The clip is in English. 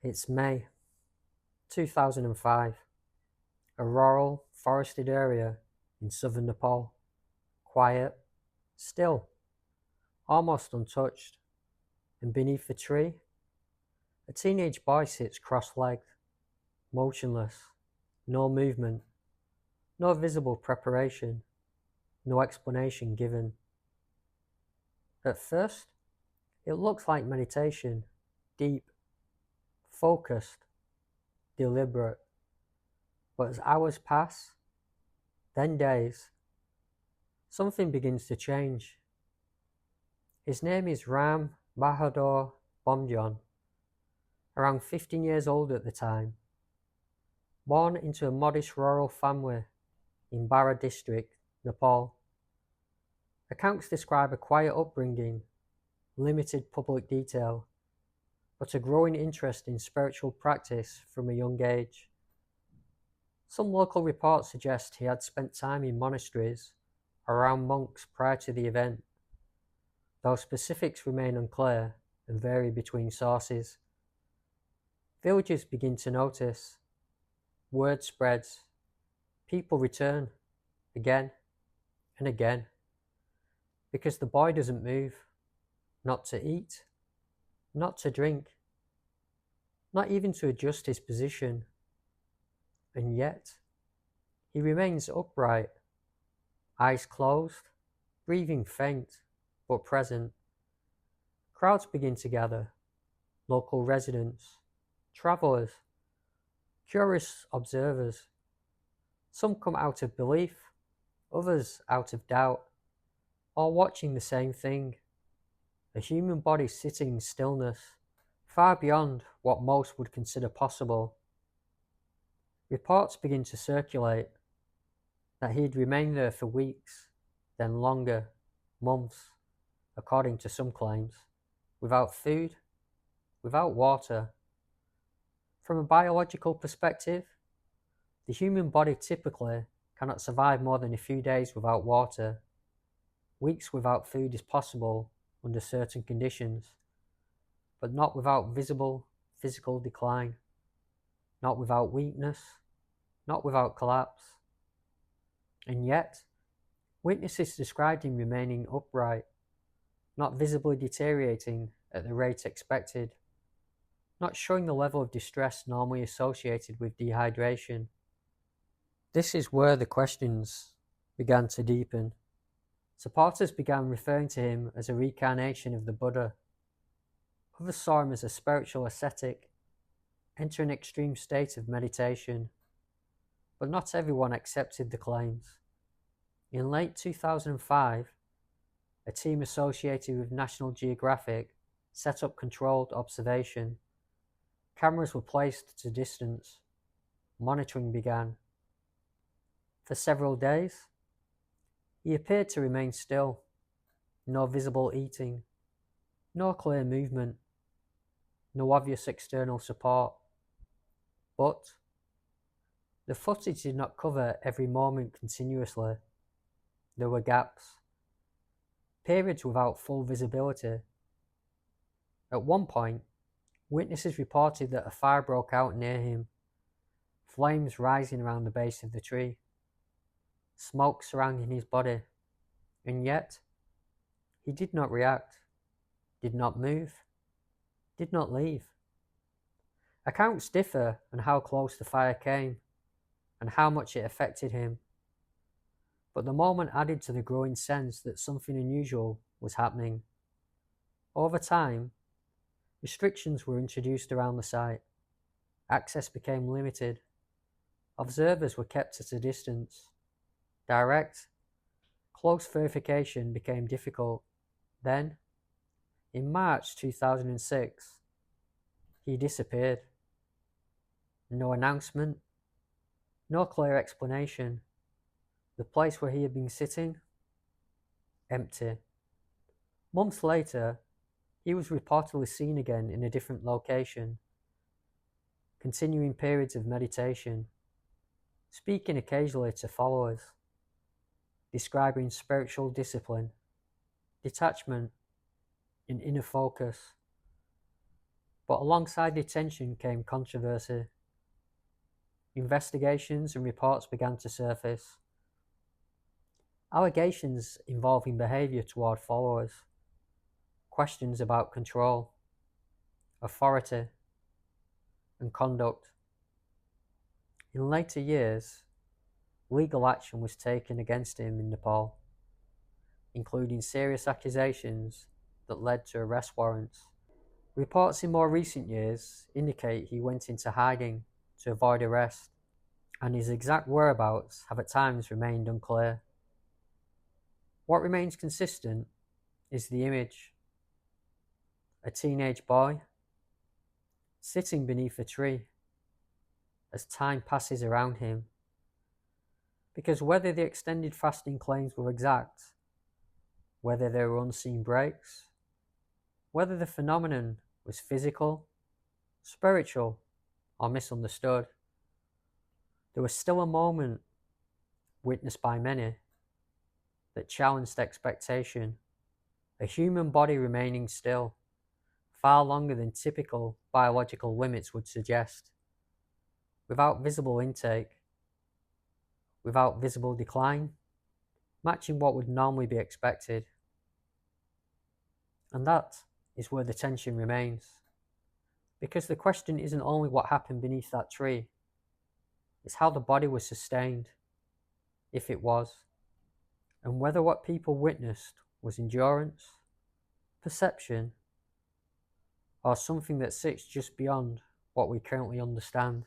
It's May 2005, a rural, forested area in southern Nepal. Quiet, still, almost untouched, and beneath a tree, a teenage boy sits cross-legged, motionless, no movement, no visible preparation, no explanation given. At first, it looks like meditation, deep, focused, deliberate. But as hours pass, then days, something begins to change. His name is Ram Bahadur Bomjon, around 15 years old at the time, born into a modest rural family in Bara district, Nepal. Accounts describe a quiet upbringing, limited public detail, but a growing interest in spiritual practice from a young age. Some local reports suggest he had spent time in monasteries around monks prior to the event, though specifics remain unclear and vary between sources. Villagers begin to notice. Word spreads. People return, again and again, because the boy doesn't move, not to eat, not to drink, not even to adjust his position. And yet, he remains upright, eyes closed, breathing faint, but present. Crowds begin to gather, local residents, travellers, curious observers. Some come out of belief, others out of doubt, all watching the same thing, a human body sitting in stillness, far beyond what most would consider possible. Reports begin to circulate that he'd remained there for weeks, then longer, months, according to some claims, without food, without water. From a biological perspective, the human body typically cannot survive more than a few days without water. Weeks without food is possible under certain conditions, but not without visible physical decline, not without weakness, not without collapse. And yet, witnesses described him remaining upright, not visibly deteriorating at the rate expected, not showing the level of distress normally associated with dehydration. This is where the questions began to deepen. Supporters began referring to him as a reincarnation of the Buddha. Others saw him as a spiritual ascetic, entering an extreme state of meditation. But not everyone accepted the claims. In late 2005, a team associated with National Geographic set up controlled observation. Cameras were placed to distance. Monitoring began. For several days, he appeared to remain still. No visible eating, no clear movement, no obvious external support. But the footage did not cover every moment continuously. There were gaps, periods without full visibility. At one point, witnesses reported that a fire broke out near him, flames rising around the base of the tree, smoke surrounding his body, and yet he did not react, did not move, did not leave. Accounts differ on how close the fire came and how much it affected him, but the moment added to the growing sense that something unusual was happening. Over time, restrictions were introduced around the site. Access became limited. Observers were kept at a distance. Direct, close verification became difficult. Then, in March 2006, he disappeared. No announcement, no clear explanation. The place where he had been sitting, empty. Months later, he was reportedly seen again in a different location, continuing periods of meditation, speaking occasionally to followers, describing spiritual discipline, detachment, and inner focus. But alongside the tension came controversy. Investigations and reports began to surface. Allegations involving behaviour toward followers, questions about control, authority, and conduct. In later years, legal action was taken against him in Nepal, including serious accusations that led to arrest warrants. Reports in more recent years indicate he went into hiding to avoid arrest, and his exact whereabouts have at times remained unclear. What remains consistent is the image: a teenage boy sitting beneath a tree as time passes around him. Because whether the extended fasting claims were exact, whether there were unseen breaks, whether the phenomenon was physical, spiritual, or misunderstood, there was still a moment, witnessed by many, that challenged expectation, a human body remaining still, far longer than typical biological limits would suggest, without visible intake, without visible decline, matching what would normally be expected. And that is where the tension remains. Because the question isn't only what happened beneath that tree, it's how the body was sustained, if it was, and whether what people witnessed was endurance, perception, or something that sits just beyond what we currently understand.